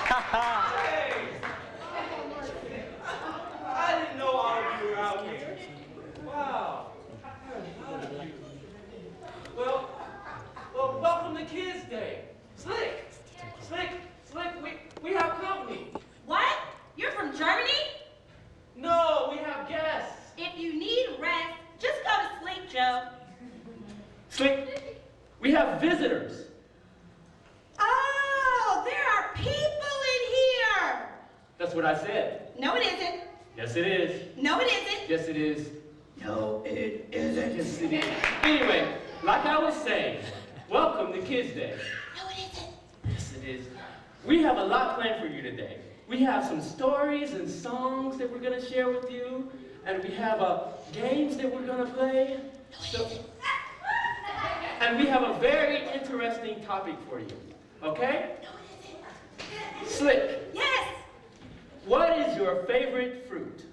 I didn't know all of you were out here. Wow. Well, welcome to Kids Day. Slick, we have company. What? You're from Germany? No, we have guests. If you need rest, just go to sleep, Joe. Slick, we have visitors. Oh, there are people in here. That's what I said. No, it isn't. Yes, it is. No, it isn't. Yes, it is. No, it isn't. Yes, it is. Anyway, like I was saying, welcome to Kids Day. No, it isn't. Yes, it is. We have a lot planned for you today. We have some stories and songs that we're going to share with you, and we have games that we're going to play. And we have a very interesting topic for you. Okay? No, it isn't. Slick, Yes. what is your favorite fruit?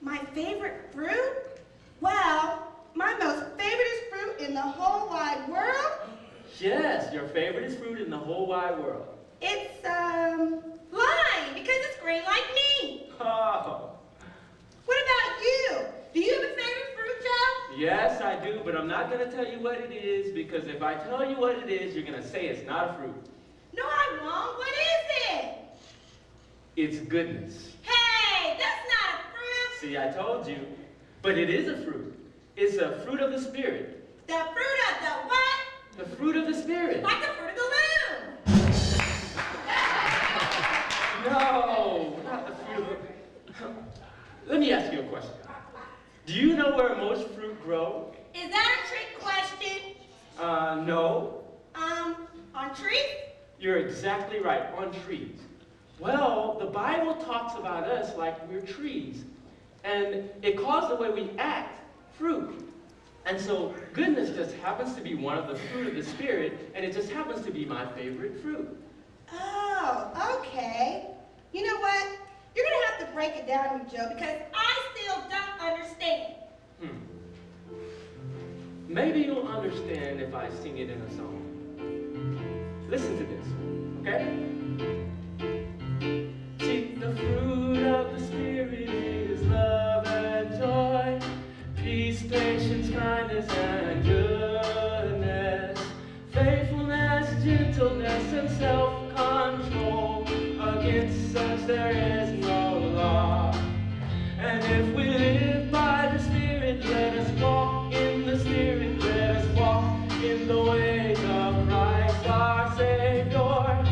My favorite fruit? Well, my most favorite fruit in the whole wide world? Yes, your favorite fruit in the whole wide world. It's, lime, because it's green like me. Oh. What about you? Do you have a favorite fruit, Joe? Yes, I do, but I'm not going to tell you what it is, because if I tell you what it is, you're going to say it's not a fruit. No, I won't. What is it? It's goodness. Hey, that's not a fruit. See, I told you, but it is a fruit. It's a fruit of the Spirit. The fruit of the what? The fruit of the Spirit. Like the fruit of the loom. No, not the fruit of the... Let me ask you a question. Do you know where most fruit grow? Is that a trick question? No. On trees? You're exactly right, on trees. Well, the Bible talks about us like we're trees, and it calls the way we act fruit. And so goodness just happens to be one of the fruit of the Spirit, and it just happens to be my favorite fruit. Oh, okay. You know what? You're going to have to break it down to me, Joe, because I still don't understand. Maybe you'll understand if I sing it in a song. Listen to this, okay? See, the fruit of the Spirit is love and joy, peace, patience, kindness, and goodness, faithfulness, gentleness, and self-control. Against such there is no law. And if we live by the Spirit, let us walk in the Spirit. Let us walk in the ways of Christ our Savior.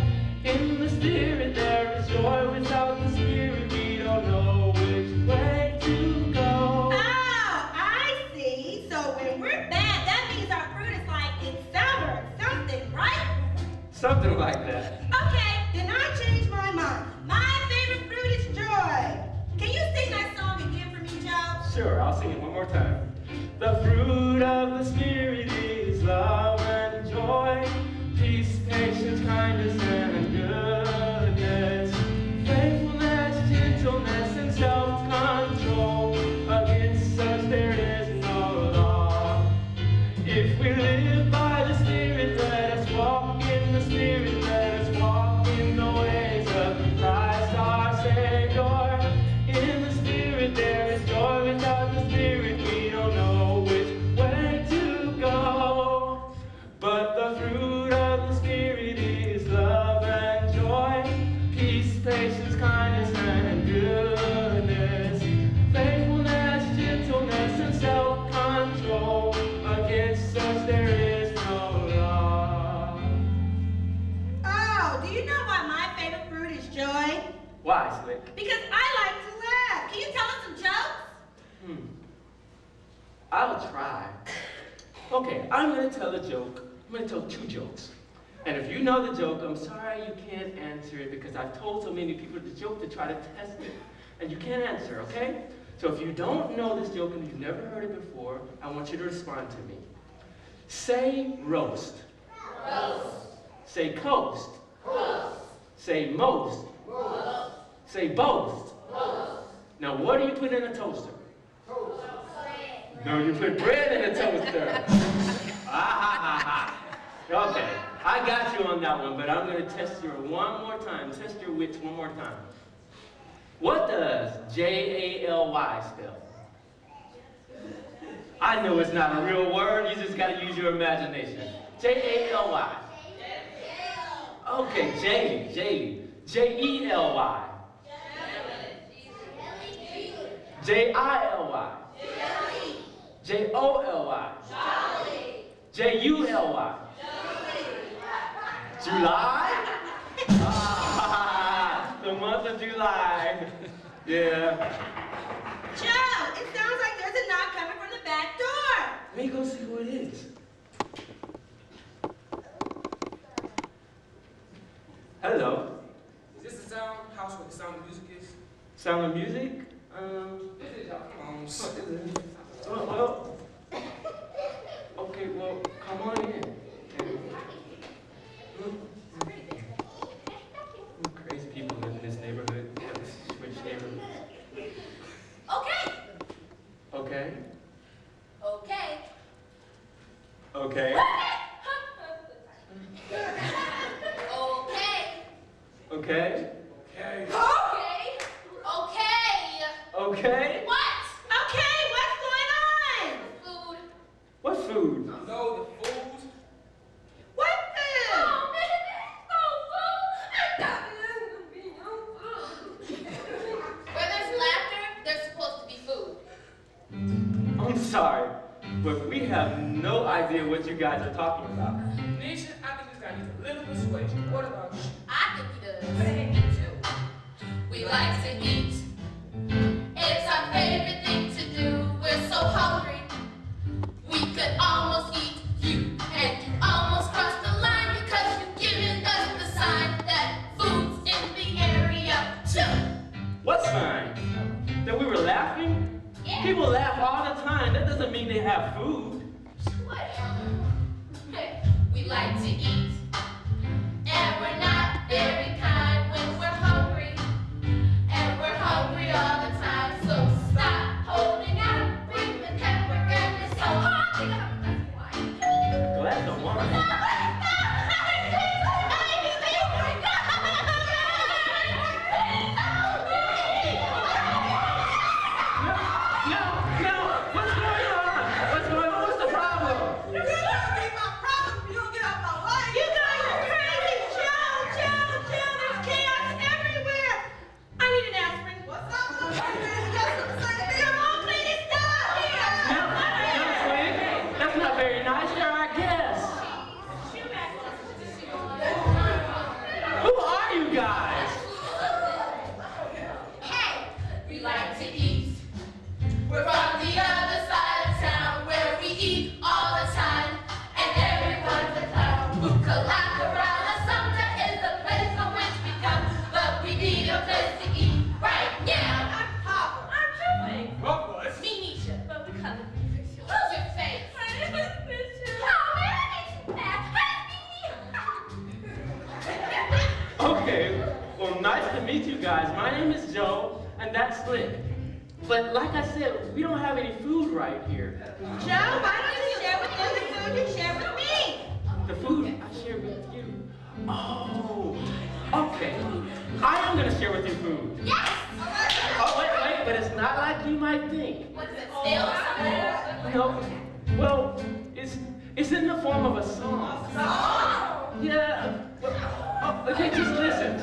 In the Spirit there is joy. Without the Spirit we don't know which way to go. Oh, I see. So when we're bad, that means our fruit is like it's sour or something, right? Something like that. Okay, then I changed my mind. My favorite fruit is joy. Can you sing that song again for me, Joe? Sure, I'll sing it one more time. The fruit of the Spirit is love and joy, peace, patience, kindness, and goodness, faithfulness, gentleness, and self-control. Against such there is no law. If we live by the Spirit, let us walk in the Spirit. Let us walk in the ways of Christ our Savior. In the Spirit there is joy. Without the Spirit we don't know which way to go. But the fruit of the Spirit is love and joy, peace, patience, kindness, and goodness, faithfulness, gentleness, and self-control. Against such there is no law. Oh, do you know why my favorite fruit is joy? Why, Slick? Because I like to laugh. Can you tell us some jokes? I'll try. Okay, I'm going to tell a joke. I'm going to tell 2 jokes. And if you know the joke, I'm sorry you can't answer it because I've told so many people the joke to try to test it. And you can't answer, okay? So if you don't know this joke and you've never heard it before, I want you to respond to me. Say roast. Roast. Say coast. Coast. Say most. Most. Say boast. Most. Now what do you put in a toaster? Toast. No, you put bread in a toaster. Ah, ha, ha, ha. Okay. I got you on that one, but I'm going to test you one more time. Test your wits one more time. What does J-A-L-Y spell? I know it's not a real word. You just got to use your imagination. J-A-L-Y. Okay, J-E-L-Y. J-I-L-Y. J-O-L-Y. J-U-L-Y. July? Ah, the month of July. Yeah. Joe, it sounds like there's a knock coming from the back door. Let me go see who it is. Hello. Is this the house where the Sound of Music is? Sound of Music? This is y'all. Come on. Well, okay, well, come on in. Crazy people live in this neighborhood. Yeah, this is rich neighborhood. Okay. Okay. Okay. Okay. Okay. Okay. Okay. Okay. Okay. Okay. What? Okay, what's going on? Food. What food? No, the food. What food? Oh, man, there's no food. I thought there would be no food. Where there's laughter, there's supposed to be food. I'm sorry, but we have no idea what you guys are talking about. Nisha, I think this guy needs a little persuasion. What about you? I think he does. Me too. We like to eat. It's our favorite thing to do. We're so hungry. We could almost eat you. And you almost crossed the line because you've given us the sign that food's in the area too. What sign? That we were laughing? Yeah. People laugh all the time. That doesn't mean they have food. Whatever. Hey, we like to eat. And we're not very kind when we're hungry. And we're hungry all the time. So stop holding out. Bring the hamburger. It's so hard. Glass of wine. No, what's going on? What's going on? What's the problem? You're gonna be my problem if you don't get out my way. You guys are crazy. Joe, there's chaos everywhere. I need an aspirin. What's up? Come on, clean this up here. No, Twig. That's not very nice. You're our guest. Who are you guys? Hey, we like to eat. We're from the other side of town where we eat all the time. And everyone's a clown. Bucalacarala Sumter is the place from which we come. But we need a place to eat right now. I'm Papa. I'm Tripping. What was? Me, Nisha. But we call it Who's your face? My name is Bishop. Oh, man, I need you back. Okay, well, nice to meet you guys. My name is Joe, and that's Slick. But like I said, we don't have any food right here. Joe, why don't you share with them the food you share with me? The food I share with you. Oh, okay. I am gonna share with you food. Yes! Oh, wait, but it's not like you might think. What is it, stale or something? No, well, it's in the form of a song. Yeah. Oh, okay, just listen.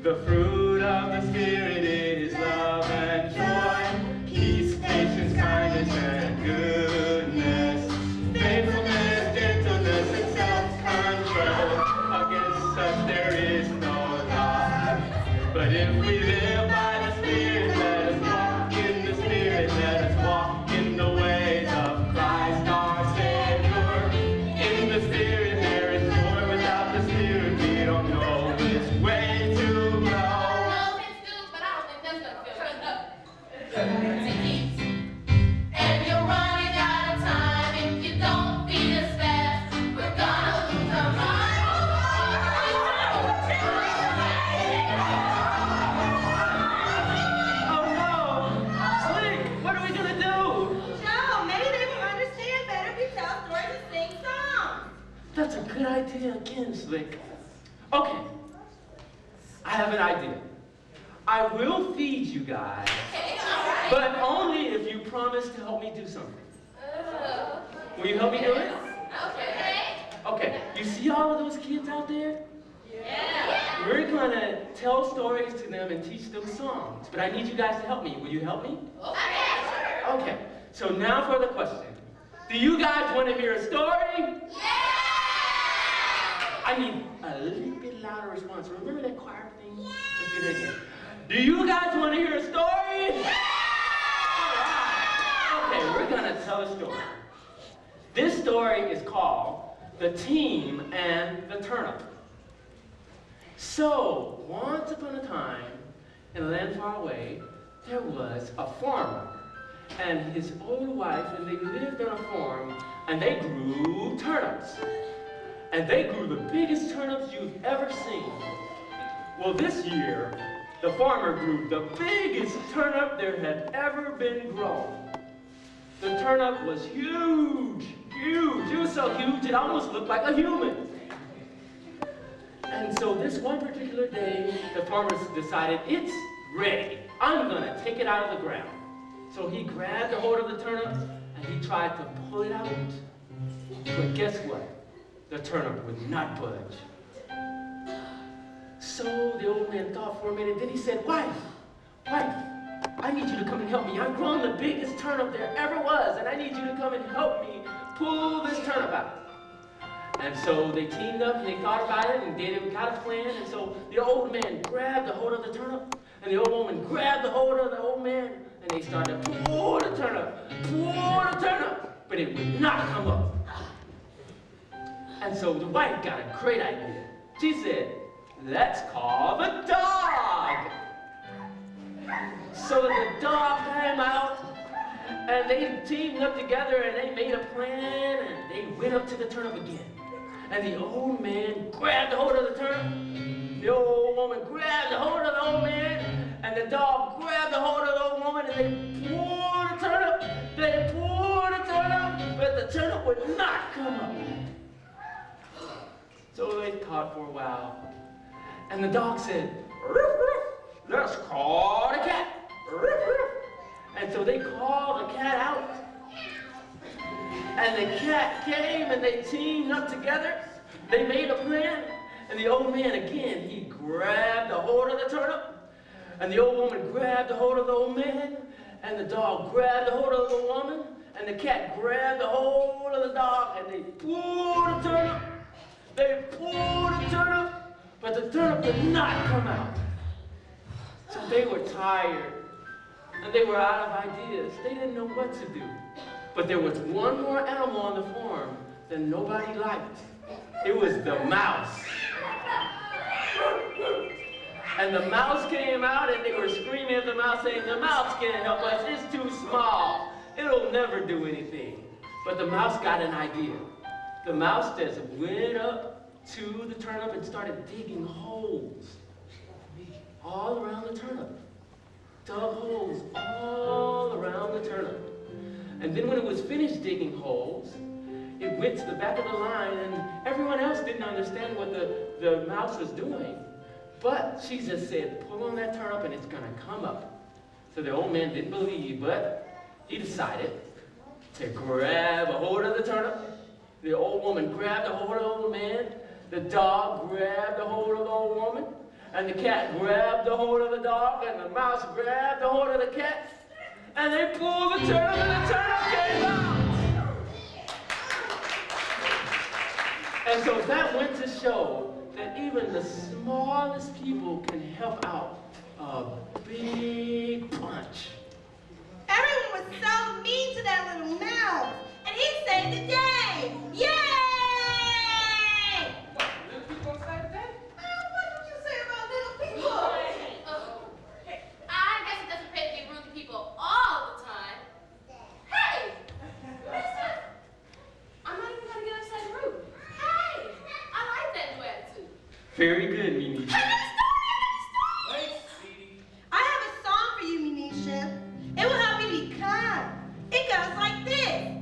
The fruit of the Spirit is love and joy, peace, patience, kindness, and goodness, faithfulness, gentleness, and self-control. Against such there is no law. But if we live by the Spirit, let us walk in the Spirit. Let us walk in the ways of Christ our Savior. In the Spirit there is joy. Without the Spirit we don't know which way to go. No, it's good, but I don't think that's gonna feel good. To eat. And you're running out of time if you don't feed us fast. We're gonna lose our mind. slick. Okay, I have an idea. I will feed you guys, Okay, all right. but only if you promise to help me do something. Will you help me do it? Okay. Okay, you see all of those kids out there? Yeah. We're gonna tell stories to them and teach them songs, but I need you guys to help me. Will you help me? Okay, sure. Okay, so now for the question. Do you guys want to hear a story? Yeah! I need a little bit louder response. Remember that choir thing? Let's do that again. Do you guys want to hear a story? Yeah! All right. Okay, we're gonna tell a story. This story is called The Team and the Turnip. So, once upon a time, in a land far away, there was a farmer and his old wife, and they lived on a farm, and they grew turnips. And they grew the biggest turnips you've ever seen. Well, this year, the farmer grew the biggest turnip there had ever been grown. The turnip was huge, huge. It was so huge it almost looked like a human. And so this one particular day, the farmer decided, it's ready. I'm gonna take it out of the ground. So he grabbed a hold of the turnip and he tried to pull it out. But guess what? The turnip would not budge. So the old man thought for a minute, then he said, wife, I need you to come and help me. I've grown the biggest turnip there ever was, and I need you to come and help me pull this turnip out. And so they teamed up and they thought about it and they got a plan. And so the old man grabbed a hold of the turnip and the old woman grabbed a hold of the old man and they started to pull the turnip, but it would not come up. And so the wife got a great idea. She said, let's call the dog. So the dog came out and they teamed up together and they made a plan and they went up to the turnip again. And the old man grabbed a hold of the turnip. The old woman grabbed a hold of the old man. And the dog grabbed a hold of the old woman and they pulled the turnip. They pulled the turnip, but the turnip would not come up. So they talked for a while. And the dog said, "Roof, roof, let's call the cat. Roof, roof." And so they called the cat out. And the cat came and they teamed up together. They made a plan. And the old man again, he grabbed a hold of the turnip. And the old woman grabbed a hold of the old man. And the dog grabbed a hold of the old woman. And the cat grabbed a hold of the dog. And they pulled the turnip. They pulled the turnip. But the turnip did not come out. So they were tired. And they were out of ideas. They didn't know what to do. But there was one more animal on the farm that nobody liked. It was the mouse. And the mouse came out and they were screaming at the mouse saying, the mouse can't help us, it's too small. It'll never do anything. But the mouse got an idea. The mouse just went up to the turnip and started digging holes all around the turnip. Dug holes all around the turnip. And then when it was finished digging holes, it went to the back of the line and everyone else didn't understand what the mouse was doing. But she just said, pull on that turnip and it's gonna come up. So the old man didn't believe, but he decided to grab a hold of the turnip. The old woman grabbed a hold of the old man. The dog grabbed a hold of the old woman. And the cat grabbed a hold of the dog. And the mouse grabbed a hold of the cat. And they pulled the turnip and the turnip came out. And so that went to show that even the smallest people can help out a big bunch. Everyone was so mean to that little mouse, and he saved the day. Yay! What, little people saved the day? What did you say about little people? I guess it doesn't pay to be rude to people all the time. Hey! Listen! I'm not even gonna get upset and rude. Hey! I like that new attitude. Very good, Mimi. I got a story! Wait, sweetie. I have a song for you, Minisha. It will help you be calm. It goes like this.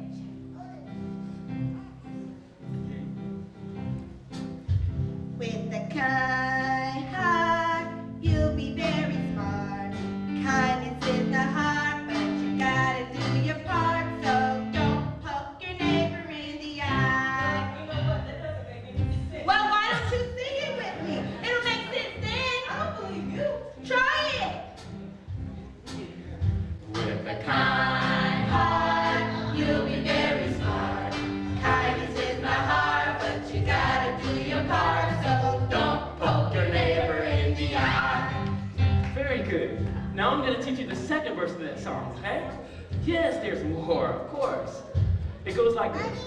Now I'm going to teach you the second verse of that song, okay? Yes, there's more, of course. It goes like this.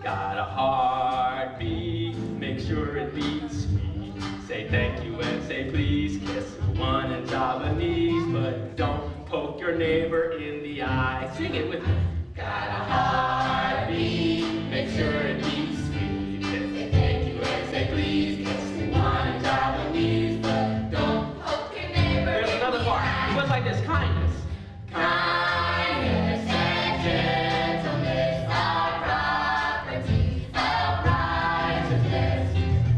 Got a heartbeat, make sure it beats sweet. Say thank you and say please, kiss one in Japanese, but don't poke your neighbor in the eye. Sing it with me. Got a heartbeat, make sure it beats sweet. Say thank you and say please, kiss one in Japanese, but don't Poke your neighbor. There's another part. It goes like this. Kindness. Kindness and gentleness are properties of righteousness.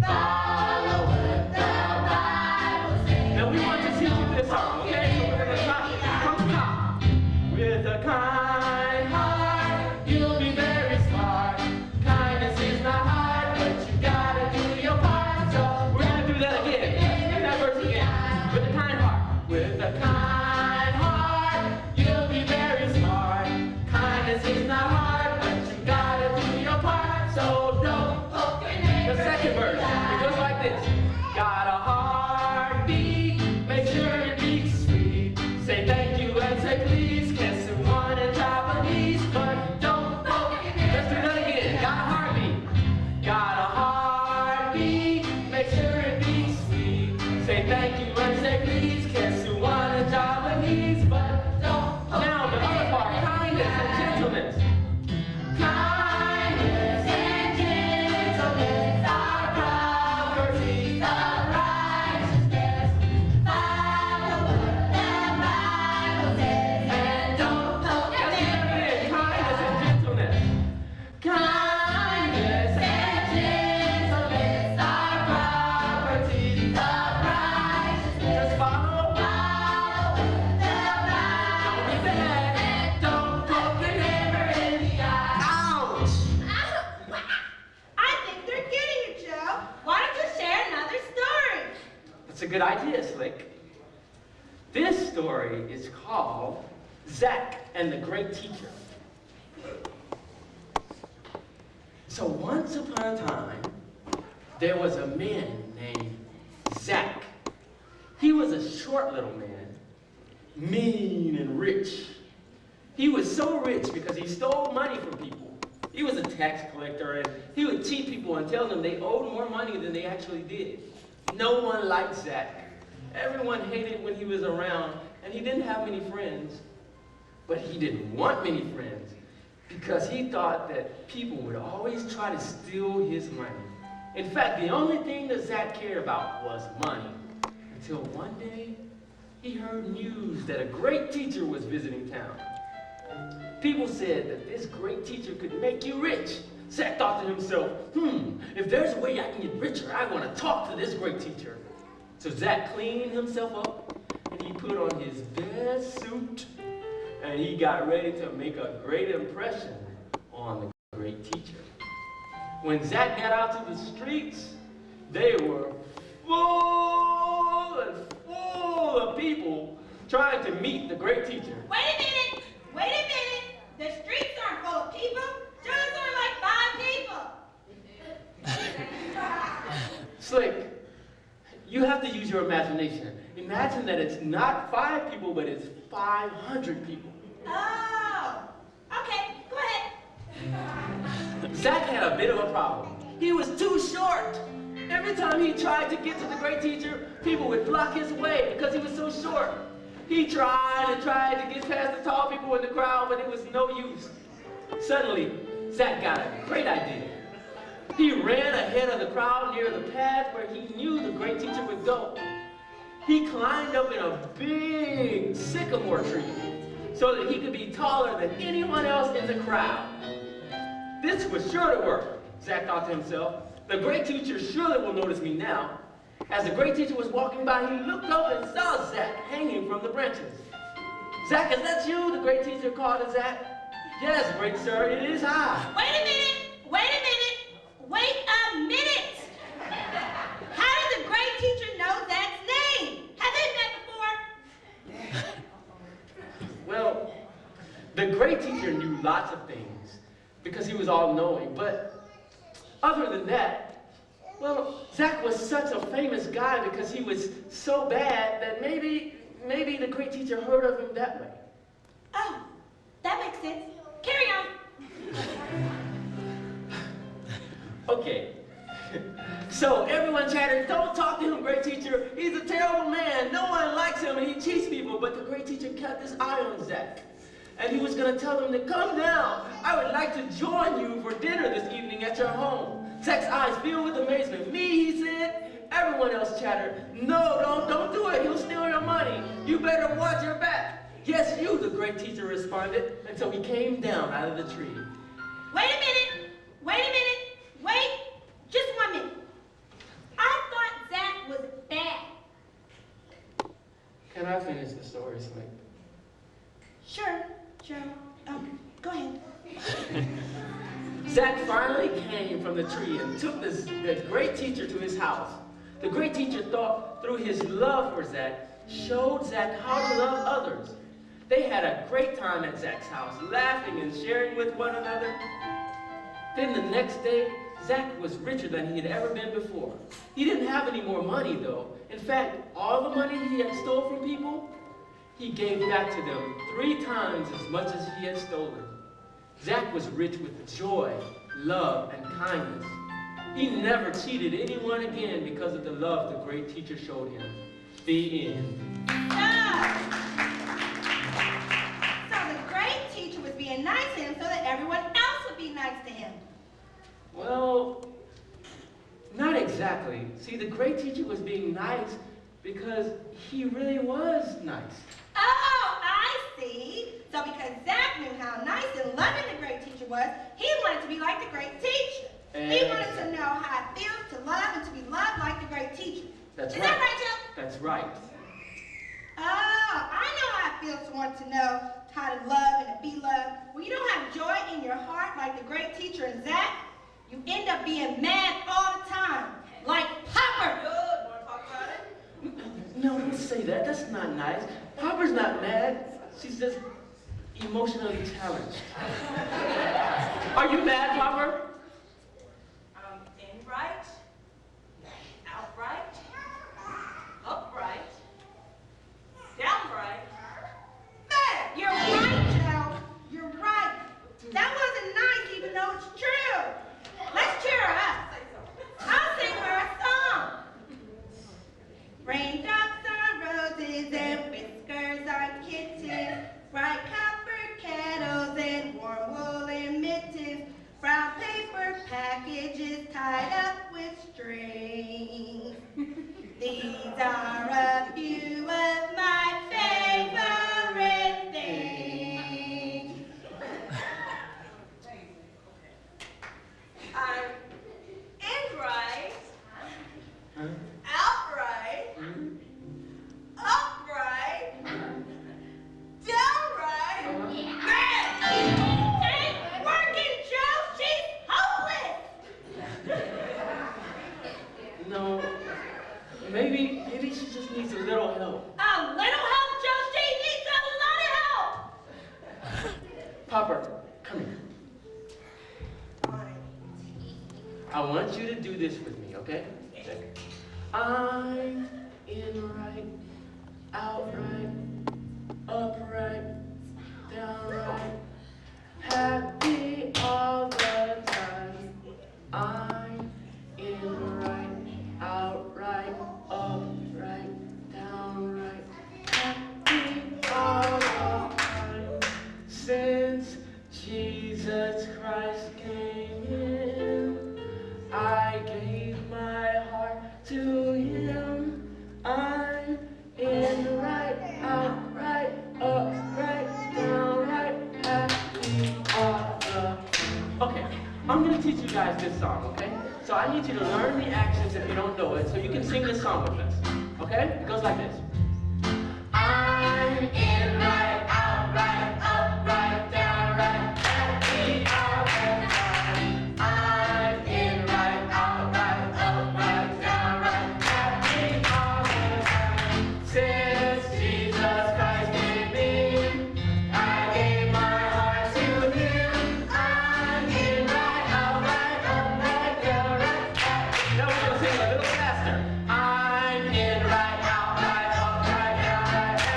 Follow what the Bible says. Now we want to teach you this song, okay? So we're going to try from the top. With a kind heart, you'll be very smart. Kindness is not hard, but you gotta do your part. So we're going to do that again. Let's do that verse again. With a kind heart. With a kind heart, you'll be very smart. Kindness is not hard, but you gotta do your part. So don't Poke your neighbor. The second verse, it goes like this. Got a heartbeat, make sure it beats sweet. Say thank you and say please, kiss one in Japanese, but don't poke. Let's do that again. Got a heartbeat. Got a heartbeat, make sure it beats sweet. Say thank you and say please, kiss one in Japanese, but don't poke. Now the other part, kindness and gentleness. Kindness and gentleness are properties of righteousness. Follow what the Bible says. And don't poke. Let's do that again. Kindness and gentleness. Kindness and gentleness are properties of righteousness. Just follow. Don't be bad. And don't poke your neighbor in the eye. Ouch! I think they're getting it, Joe. Why don't you share another story? That's a good idea, Slick. This story is called Zach and the Great Teacher. So once upon a time, there was a man named Zach. He was a short little man, mean and rich. He was so rich because he stole money from people. He was a tax collector, and he would cheat people and tell them they owed more money than they actually did. No one liked Zach. Everyone hated when he was around, and he didn't have many friends. But he didn't want many friends because he thought that people would always try to steal his money. In fact, the only thing that Zach cared about was money. Until one day, he heard news that a great teacher was visiting town. People said that this great teacher could make you rich. Zach thought to himself, if there's a way I can get richer, I want to talk to this great teacher. So Zach cleaned himself up, and he put on his best suit, and he got ready to make a great impression on the great teacher. When Zach got out to the streets, they were full and full of people trying to meet the great teacher. Wait a minute. The streets aren't full of people. There's only like 5 people. Slick, you have to use your imagination. Imagine that it's not 5 people, but it's 500 people. Oh. Okay, go ahead. Zach had a bit of a problem. He was too short. Every time he tried to get to the great teacher, people would block his way because he was so short. He tried and tried to get past the tall people in the crowd, but it was no use. Suddenly, Zach got a great idea. He ran ahead of the crowd near the path where he knew the great teacher would go. He climbed up in a big sycamore tree so that he could be taller than anyone else in the crowd. This was sure to work, Zach thought to himself. The great teacher surely will notice me now. As the great teacher was walking by, he looked up and saw Zach hanging from the branches. Zach, is that you? The great teacher called to Zach. Yes, great sir, it is I. Wait a minute. How did the great teacher know Zach's name? Have they met before? Well, the great teacher knew lots of things because he was all-knowing, but other than that, well, Zach was such a famous guy because he was so bad that maybe maybe the great teacher heard of him that way. Oh, that makes sense. Carry on. Okay. So everyone chattered, don't talk to him, great teacher. He's a terrible man. No one likes him and he cheats people. But the great teacher kept his eye on Zach. And he was going to tell him to come down. I would like to join you for dinner this evening at your home. Zach's eyes filled with amazement. Me, he said. Everyone else chattered, no, don't do it. He'll steal your money. You better watch your back. Yes, you, the great teacher responded, until he came down out of the tree. Wait a minute. Wait. Just 1 minute. I thought Zach was bad. Can I finish the story, Slink? Sure. Go ahead. Zach finally came from the tree and took the great teacher to his house. The great teacher thought through his love for Zach, showed Zach how to love others. They had a great time at Zach's house, laughing and sharing with one another. Then the next day, Zach was richer than he had ever been before. He didn't have any more money, though. In fact, all the money he had stole from people, he gave back to them 3 times as much as he had stolen. Zach was rich with joy, love, and kindness. He never cheated anyone again because of the love the great teacher showed him. The end. So the great teacher was being nice to him so that everyone else would be nice to him. Well, not exactly. See, the great teacher was being nice because he really was nice. Oh, I see. So because Zach knew how nice and loving the great teacher was, he wanted to be like the great teacher. He wanted to know how it feels to love and to be loved like the great teacher. That's Is right. that right, Joe? That's right. Oh, I know how it feels to want to know how to love and to be loved. When you don't have joy in your heart like the great teacher and Zach, you end up being mad all the time, like Popper. Good. Want to talk about it? No, don't say that. That's not nice. Popper's not mad. She's just emotionally challenged. Are you mad, Popper? Inright, outright, upright, downright. Mad. You're right, Joe. You're right. That wasn't nice even though it's true. Let's cheer her up. I'll sing her a song. Raindrops on roses and whiskers on kittens, bright copper kettles and warm woolen mittens, brown paper packages tied up with strings. These are a few of my favorite things. I'm inright, Huh? outright, upright, downright, mad. Ain't working, Joe. She's hopeless. No. Maybe she just needs a little help. A little help, Joe. She needs a lot of help. Popper, come here. I want you to do this with me, okay? I'm inright, outright, upright, downright, happy all the time. I'm inright, outright, upright, downright, happy all the time. Since Jesus Christ came in, I gave my heart to him. I'm inright, outright, upright, downright, happy all the time. Okay, I'm gonna teach you guys this song, okay? So I need you to learn the actions if you don't know it, so you can sing this song with us, okay? It goes like this. I'm inright, outright, upright, downright, happy all the time. I'm inright, outright, upright, downright, happy all the time. Since Jesus Christ came in, I gave my heart to him. I'm inright, outright, upright, downright, happy. Now we're gonna sing a little faster. I'm inright, outright, upright, downright, happy.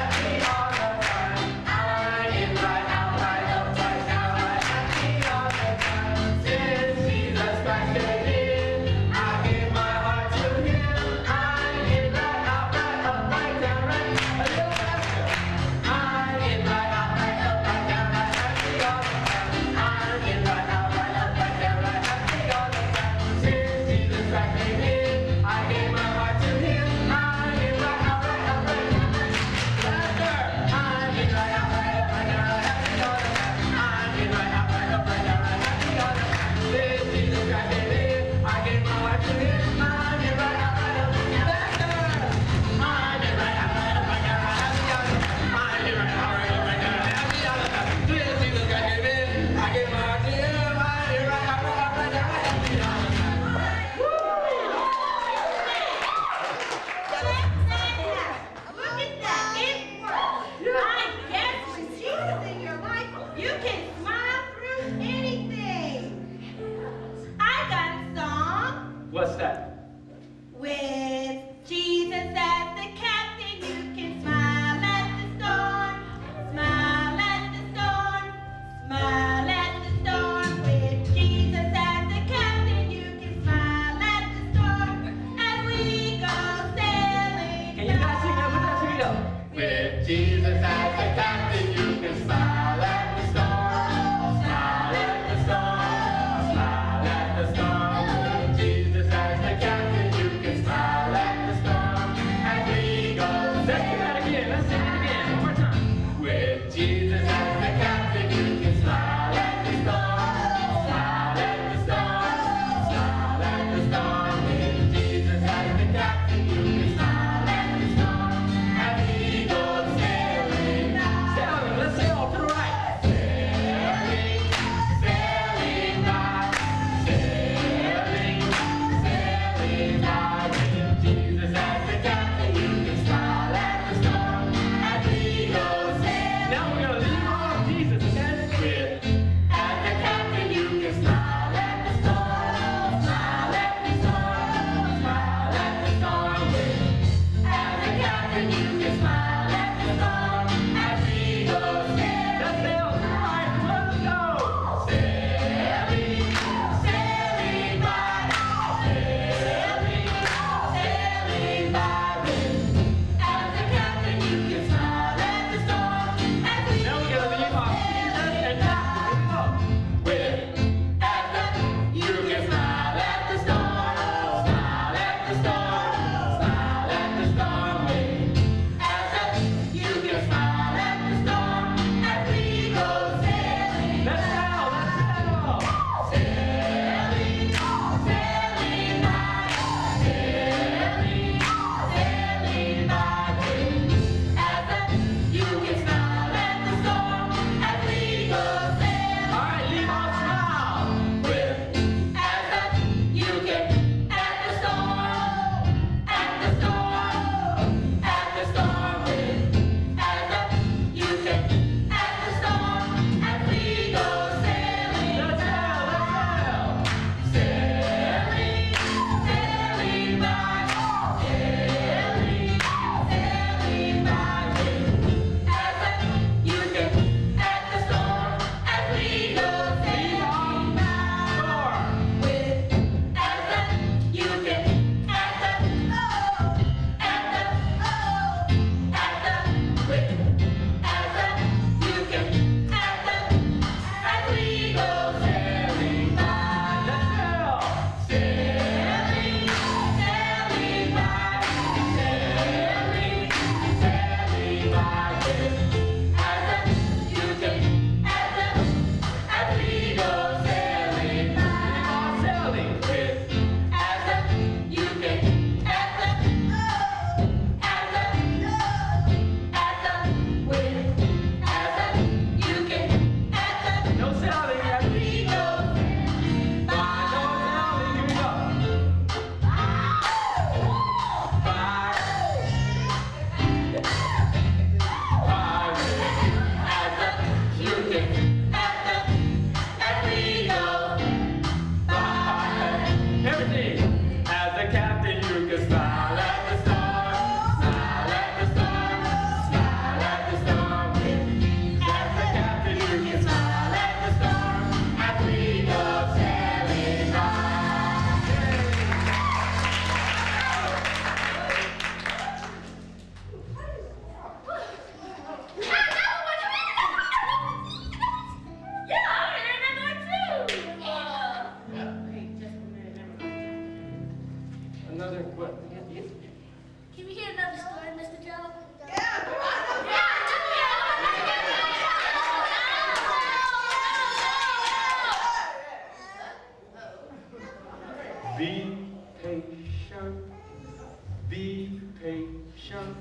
patient.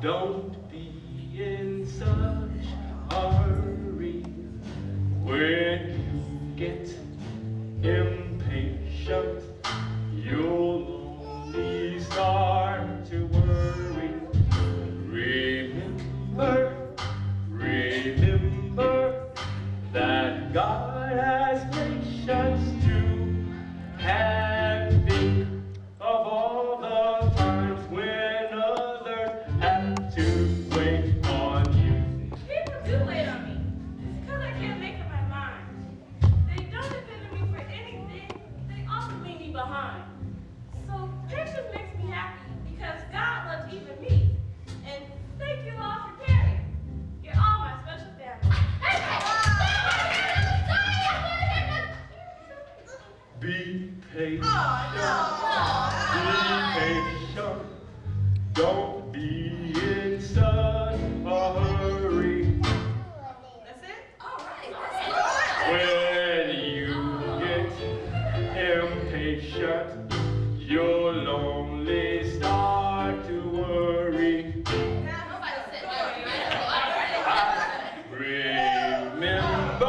Don't be in such a hurry. When you get impatient, you'll only start to worry. Remember that God has patience too, and think of all the times when others have to wait on you. People do wait on me. It's because I can't make up my mind. They don't depend on me for anything. They often leave me behind. So patience makes me happy because God loves even me. And thank you all for caring. You're all my special family. Be patient. Oh, no. Be patient. Don't be in such a hurry. That's it? All right. When you get impatient, you'll only start to worry. Nobody said that. Remember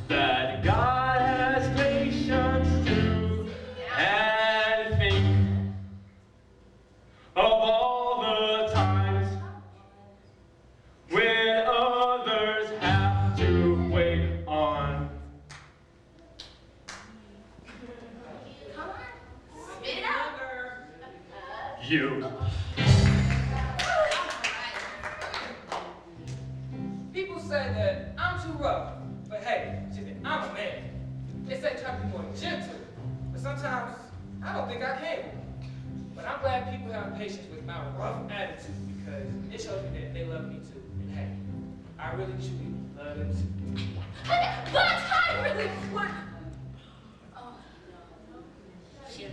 that God has patience too, and think of all the times when others have to wait on Come on. Spit it out. you. People say that I'm too rough, but hey, I'm a man. They say try to be more gentle, but sometimes I don't think I can. But I'm glad people have patience with my rough attitude because it shows me that they love me too. And hey, I really truly love them too. But I really would. Oh,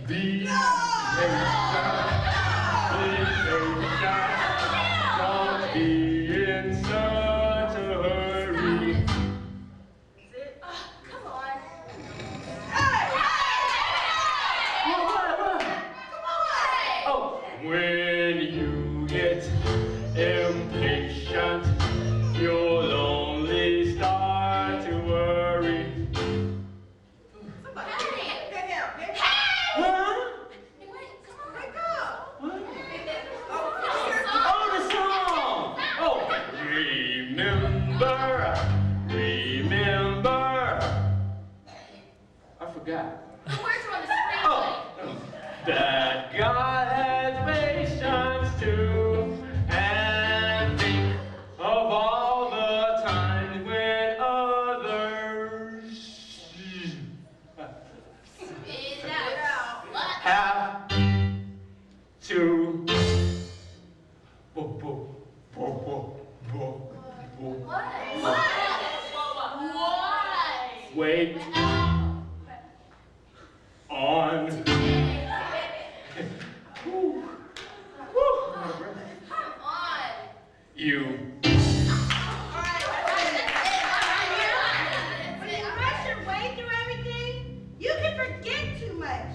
Be patient. Don't be in such a hurry. That's it? come on. Oh, when you get impatient, you'll only start to worry. Somebody get him. Get him. Huh? Wait, come on. Wake up. What? Oh, Oh, the song! Oh, remember. I forgot. The words are on the screen. Oh, that God has patience too, and think of all the times when others Spit it out. What? have to What? wait on Come on. you. When you rush your way through everything, you can forget too much.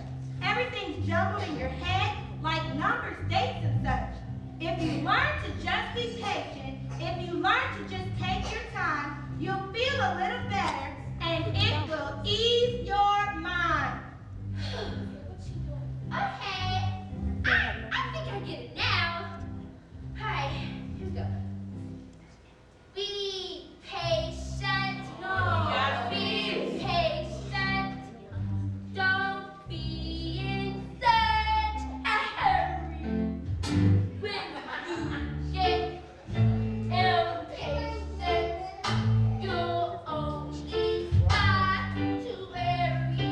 Everything's jumbled in your head like numbers, dates, and such. If you learn to just be patient, if you learn to just take your time, you'll feel a little better and it will ease your mind. Okay. I think I get it now. Alright, here we go. Be patient. No. Be patient. Don't be in such a hurry. When you get impatient, you'll only start to worry.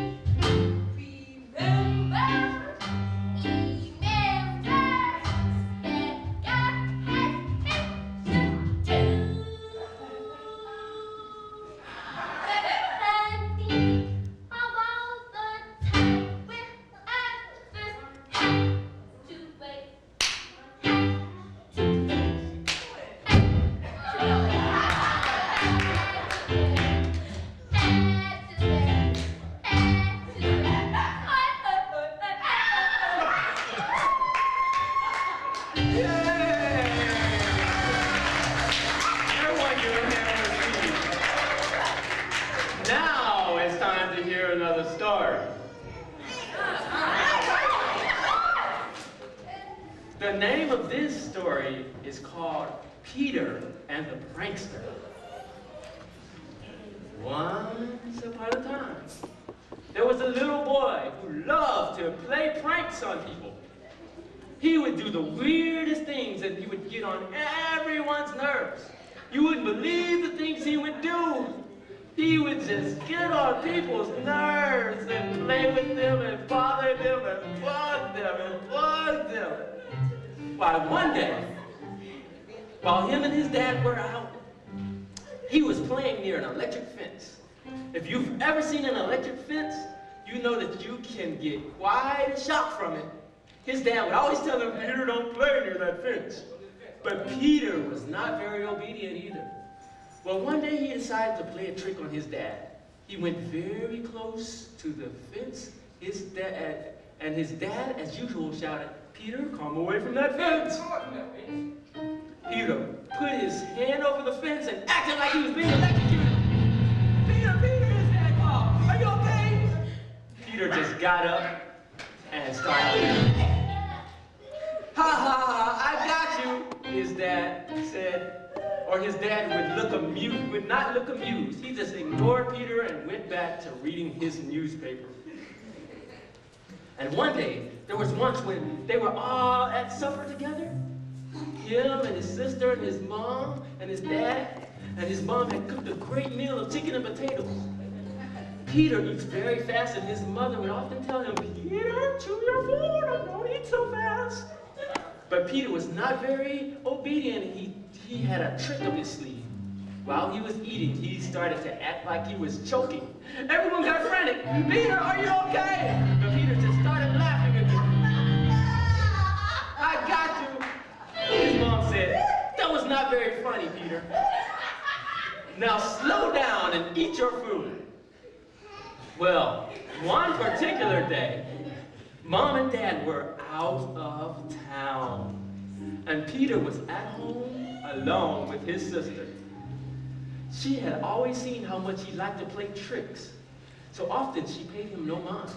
Yay! Everyone give a hand for Steve. Now it's time to hear another story. The name of this story is called Peter and the Prankster. Once upon a time, there was a little boy who loved to play pranks on people. He would do the weirdest things and he would get on everyone's nerves. You wouldn't believe the things he would do. He would just get on people's nerves and play with them and bother them and bug them and bug them. Why, one day, while him and his dad were out, he was playing near an electric fence. If you've ever seen an electric fence, you know that you can get quite a shock from it. His dad would always tell him, Peter, don't play near that fence. But Peter was not very obedient either. Well, one day he decided to play a trick on his dad. He went very close to the fence. His dad, as usual, shouted, Peter, come away from that fence. Peter put his hand over the fence and acted like he was being electrocuted. Peter, his dad called. Are you okay? Peter just got up and started. Ha ha ha, I got you, his dad said. Or his dad would not look amused. He just ignored Peter and went back to reading his newspaper. And one day, there was once when they were all at supper together. Him and his sister and his mom and his dad. And his mom had cooked a great meal of chicken and potatoes. Peter eats very fast and his mother would often tell him, Peter, chew your food and don't eat so fast. But Peter was not very obedient. He had a trick up his sleeve. While he was eating, he started to act like he was choking. Everyone got frantic. Peter, are you okay? But Peter just started laughing again. I got you. His mom said, that was not very funny, Peter. Now slow down and eat your food. Well, one particular day, Mom and Dad were out of town. And Peter was at home alone with his sister. She had always seen how much he liked to play tricks, so often she paid him no mind.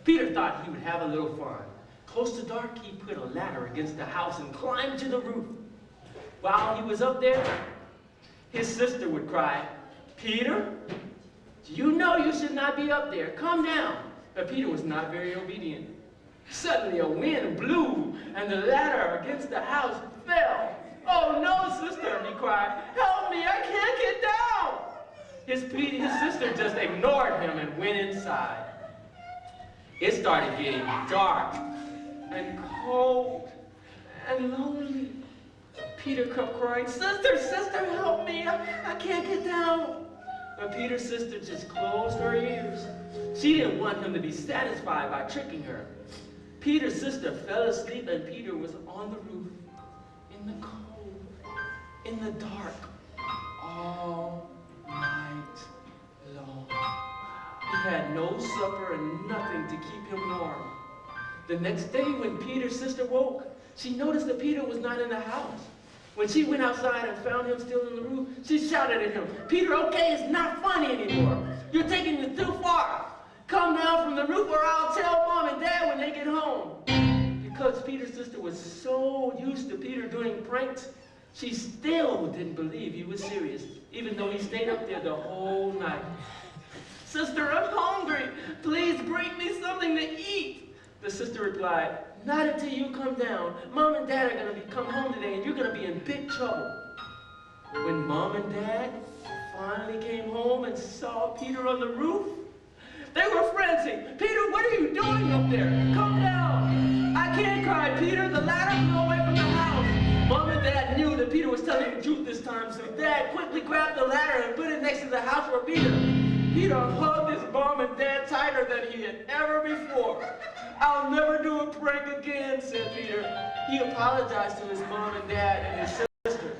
Peter thought he would have a little fun. Close to dark, he put a ladder against the house and climbed to the roof. While he was up there, his sister would cry, Peter, you know you should not be up there. Come down. But Peter was not very obedient. Suddenly a wind blew and the ladder against the house fell. Oh no, sister, he cried. Help me, I can't get down. His sister just ignored him and went inside. It started getting dark and cold and lonely. Peter kept crying, sister, help me, I can't get down. But Peter's sister just closed her ears. She didn't want him to be satisfied by tricking her. Peter's sister fell asleep and Peter was on the roof, in the cold, in the dark, all night long. He had no supper and nothing to keep him warm. The next day when Peter's sister woke, she noticed that Peter was not in the house. When she went outside and found him still in the roof, she shouted at him, Peter, okay, it's not funny anymore. You're taking it too far. Come down from the roof or I'll tell Mom and Dad when they get home. Because Peter's sister was so used to Peter doing pranks, she still didn't believe he was serious, even though he stayed up there the whole night. Sister, I'm hungry. Please bring me something to eat. The sister replied, not until you come down. Mom and Dad are going to come home today and you're going to be in big trouble. When Mom and Dad finally came home and saw Peter on the roof, they were frantic. Peter, what are you doing up there? Come down. I can't cry, Peter. The ladder flew away from the house. Mom and Dad knew that Peter was telling the truth this time, so Dad quickly grabbed the ladder and put it next to the house for Peter. Peter hugged his Mom and Dad tighter than he had ever before. I'll never do a prank again, said Peter. He apologized to his Mom and Dad and his sister.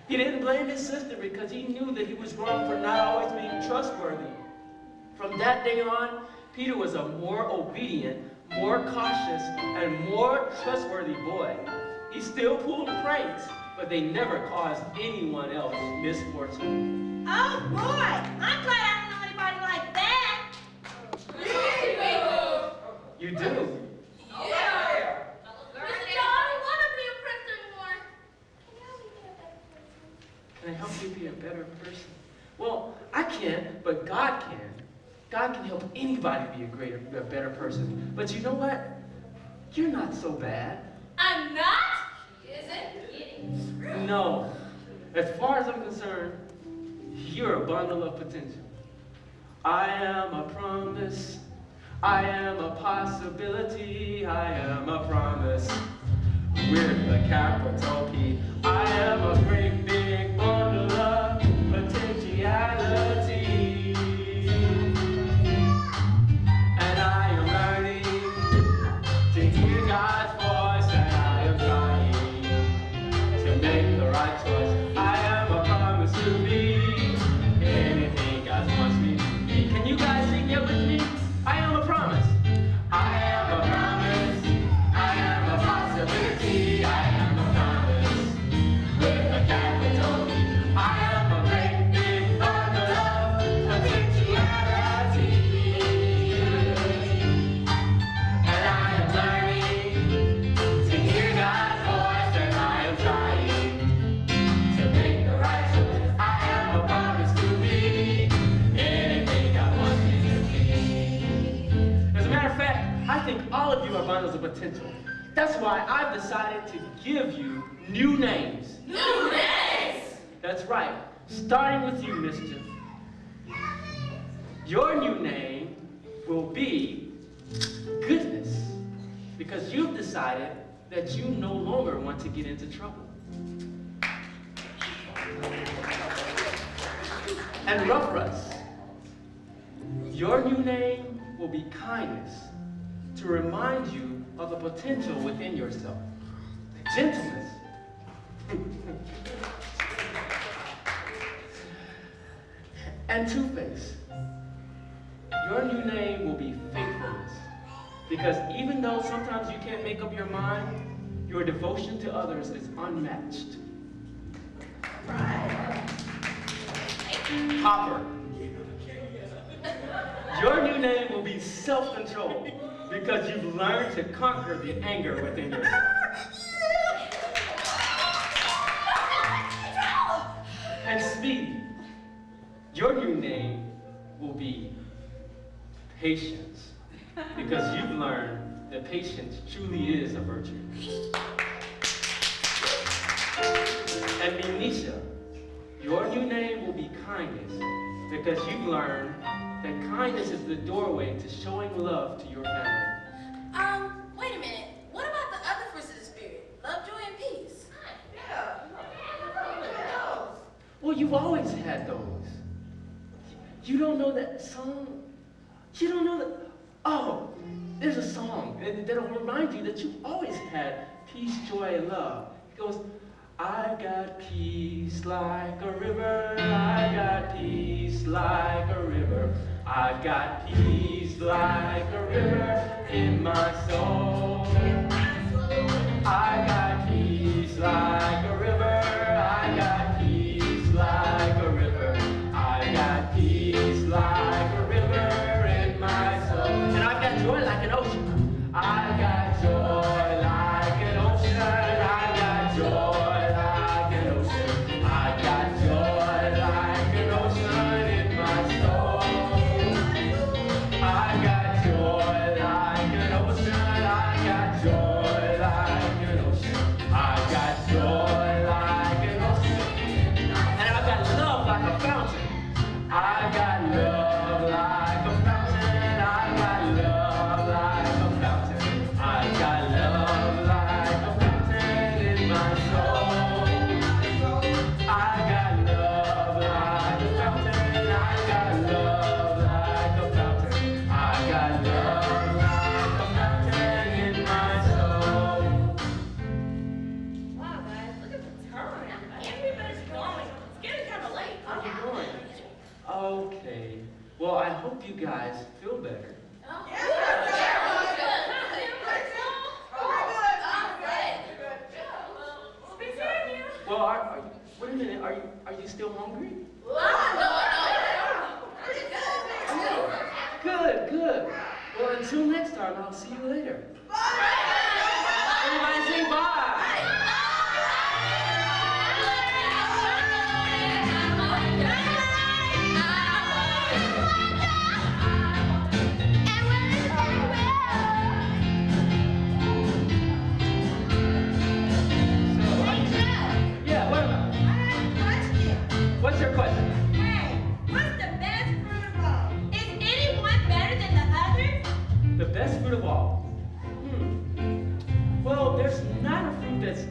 He didn't blame his sister because he knew that he was wrong for not always being trustworthy. From that day on, Peter was a more obedient, more cautious, and more trustworthy boy. He still pulled the pranks, but they never caused anyone else misfortune. Oh boy, I'm glad I don't know anybody like that. You do. Yeah. Mr. Joe, I don't want to be a prince anymore. Can you help me be a better person? Can I help you be a better person? Well, I can't, but God can. God can help anybody be a better person. But you know what? You're not so bad. I'm not? She isn't kidding. No. As far as I'm concerned, you're a bundle of potential. I am a promise. I am a possibility. I am a promise. With a capital P. I am a great big bundle of potentiality. And I am learning to hear God's voice, and I am trying to make the right choice. I am a promise to be anything God wants me to be. Can you guys sing it with me? I am a promise. I am a promise. I am a possibility. I am a promise with a capital P. I am a great big bundle of potentiality. And I am learning to hear God's voice, and I am trying to make the right choice. I am a promise to be anything God wants me to be. As a matter of fact, I think all of you are bundles of potential. That's why I've decided to give you new names. New names? That's right. Starting with you, Mischief. Your new name will be Goodness, because you've decided that you no longer want to get into trouble. And Rough Russ. Your new name will be Kindness, to remind you of the potential within yourself. Gentleness. And Two-Face. Your new name will be Faithfulness, because even though sometimes you can't make up your mind, your devotion to others is unmatched. Hopper. Your new name will be Self-Control, because you've learned to conquer the anger within yourself. And Speedy. Your new name will be Patience, because you've learned that patience truly is a virtue. And Benicia, your new name will be Kindness, because you've learned that kindness is the doorway to showing love to your family. Wait a minute. What about the other fruits of the spirit? Love, joy, and peace. Well, you've always had those. You don't know that song? You don't know that? Oh, there's a song that'll remind you that you always had peace, joy, and love. It goes, I got peace like a river. I got peace like a river. I got peace like a river in my soul. I got peace like a river. I got peace like a river. I got peace like a river in my soul. And I've got joy like an ocean. I got joy like an ocean. I got joy like an ocean. I got joy like an ocean in my soul. I got joy like an ocean. I got joy like an ocean. still hungry? No. Good, good. Well, until next time, I'll see you later. Everybody say bye. Yeah, what about? What's your question? Hey, what's the best fruit of all? Is anyone better than the others? The best fruit of all? Well, there's not a fruit that's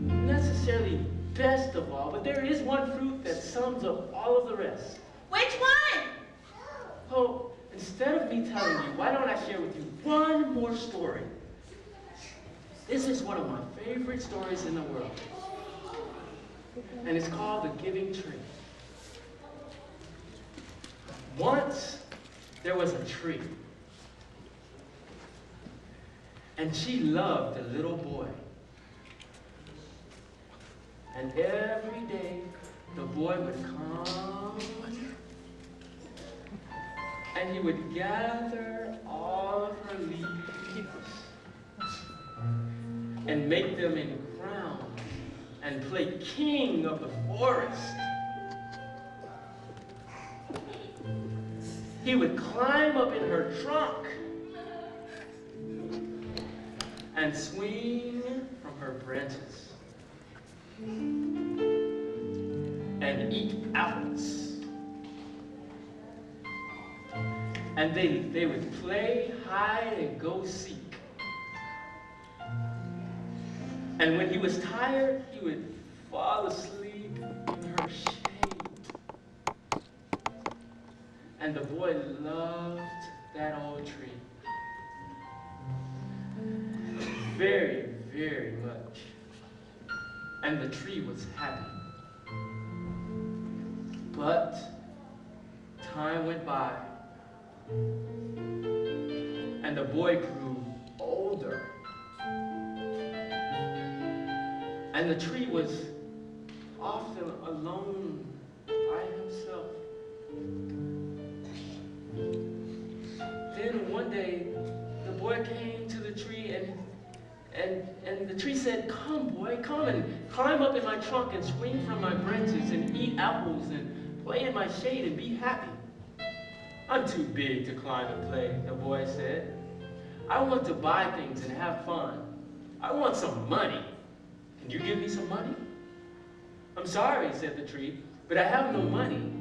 necessarily best of all, but there is one fruit that sums up all of the rest. Which one? Oh, instead of me telling you, why don't I share with you one more story? This is one of my favorite stories in the world. And it's called The Giving Tree. Once, there was a tree. And she loved the little boy. And every day, the boy would come and he would gather all of her leaves and make them in crowns and play king of the forest. He would climb up in her trunk and swing from her branches and eat apples. And they would play hide and go seek. And when he was tired, he would fall asleep in her shade. And the boy loved that old tree very, very much. And the tree was happy. But time went by, and the boy grew older. And the tree was often alone by himself. Then one day, the boy came to the tree and the tree said, "Come, boy, come and climb up in my trunk and swing from my branches and eat apples and play in my shade and be happy." "I'm too big to climb and play," the boy said. "I want to buy things and have fun. I want some money. Can you give me some money?" "I'm sorry," said the tree, "but I have no money.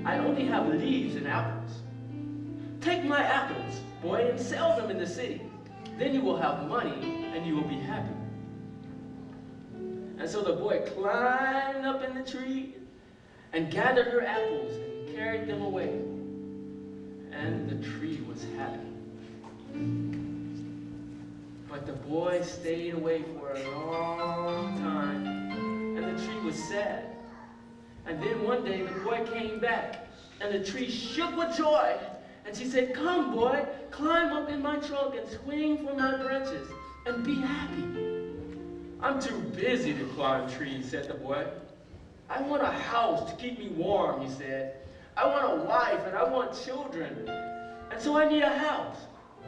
I only have leaves and apples." "Take my apples, boy, and sell them in the city. Then you will have money and you will be happy." And so the boy climbed up in the tree and gathered her apples and carried them away. And the tree was happy. But the boy stayed away for a long time, and the tree was sad. And then one day the boy came back, and the tree shook with joy. And she said, "Come, boy, climb up in my trunk and swing from my branches and be happy." "I'm too busy to climb trees," said the boy. "I want a house to keep me warm," he said. "I want a wife and I want children. And so I need a house.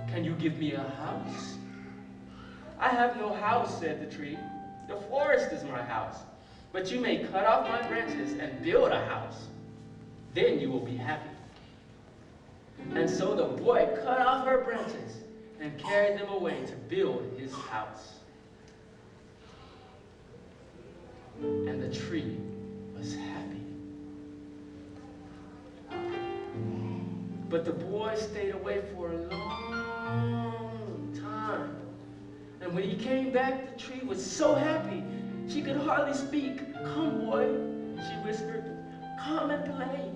Can you give me a house?" "I have no house," said the tree. "The forest is my house. But you may cut off my branches and build a house. Then you will be happy." And so the boy cut off her branches and carried them away to build his house. And the tree was happy. But the boy stayed away for a long time. And when he came back, the tree was so happy she could hardly speak. "Come, boy," she whispered. "Come and play."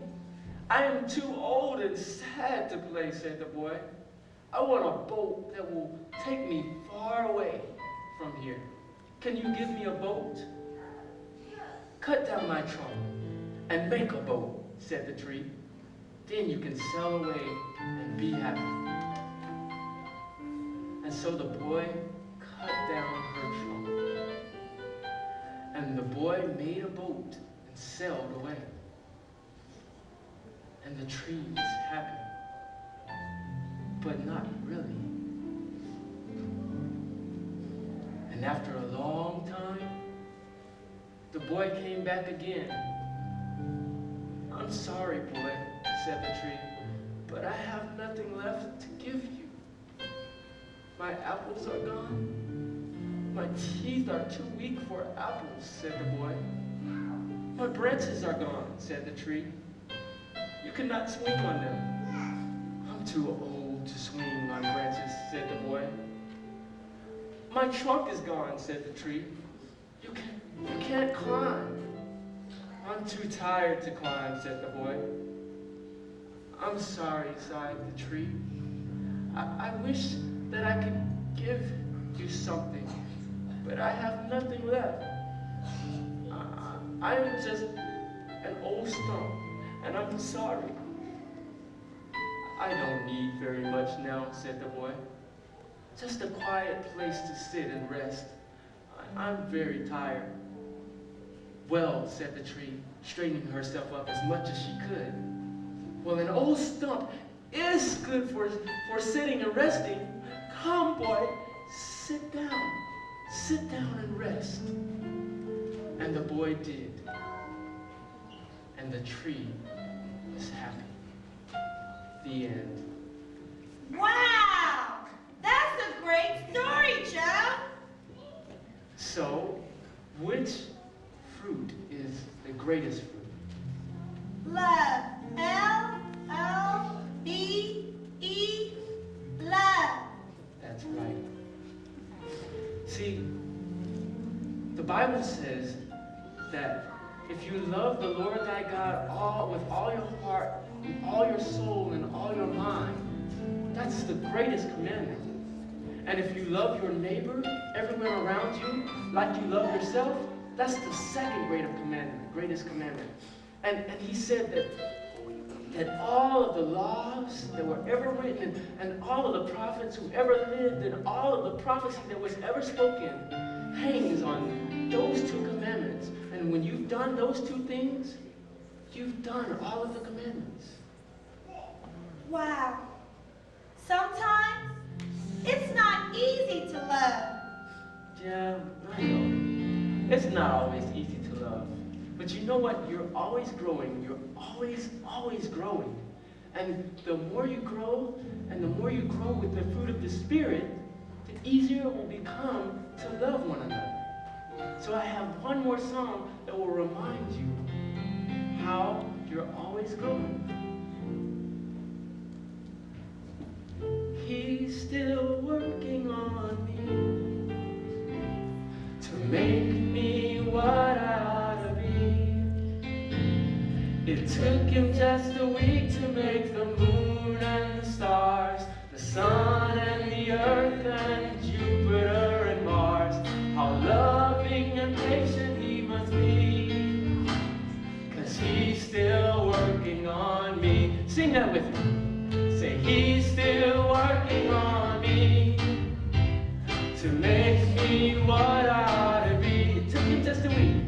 "I am too old and sad to play," said the boy. "I want a boat that will take me far away from here. Can you give me a boat?" "Cut down my trunk and make a boat," said the tree. "Then you can sail away and be happy." And so the boy cut down her trunk. And the boy made a boat and sailed away. And the tree was happy, but not really. And after a long time, the boy came back again. "I'm sorry, boy," said the tree, "but I have nothing left to give you. My apples are gone. My teeth are too weak for apples," said the boy. "My branches are gone," said the tree. "You cannot swing on them." "I'm too old to swing on branches," said the boy. "My trunk is gone," said the tree. You can't climb." "I'm too tired to climb," said the boy. "I'm sorry," sighed the tree. I wish that I could give you something, but I have nothing left. I am just an old stump, and I'm sorry." "I don't need very much now," said the boy. "Just a quiet place to sit and rest. I'm very tired." "Well," said the tree, straightening herself up as much as she could. "Well, an old stump is good for sitting and resting. Come, boy, sit down. Sit down and rest." And the boy did. And the tree was happy. The end. Wow! That's a great story, Joe. So, which fruit is the greatest fruit? Love. L-O-V-E. Love. That's right. See, the Bible says that if you love the Lord thy God with all your heart, with all your soul, and all your mind, that's the greatest commandment. And if you love your neighbor, everyone around you, like you love yourself, that's the second greatest commandment. And he said that all of the laws that were ever written and all of the prophets who ever lived and all of the prophecy that was ever spoken hangs on those two commandments. And when you've done those two things, you've done all of the commandments. Wow. Sometimes it's not easy to love. Yeah, I know. It's not always easy to love. But you know what? You're always growing. You're always growing. And the more you grow, and the more you grow with the fruit of the Spirit, the easier it will become to love one another. So I have one more song that will remind you how you're always growing. He's still working on me to make me what I ought to be. It took him just a week to make the moon and the stars, the sun and the earth and Jupiter and Mars. How loving and patient he must be, 'cause he's still working on me. Sing that with me. Say, he's still working on me to make me what I ought to be. It took him just a week.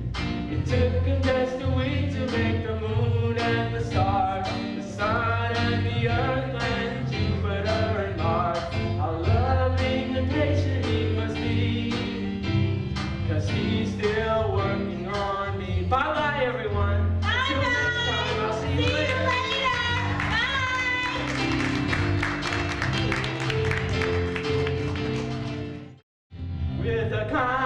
It took him just a week to make the moon and the stars, the sun and the earth and Jupiter and Mars. How loving and patient he must be, 'cause he's still working on me. Bye-bye, everyone. Until next time, I'll see you later. With a kind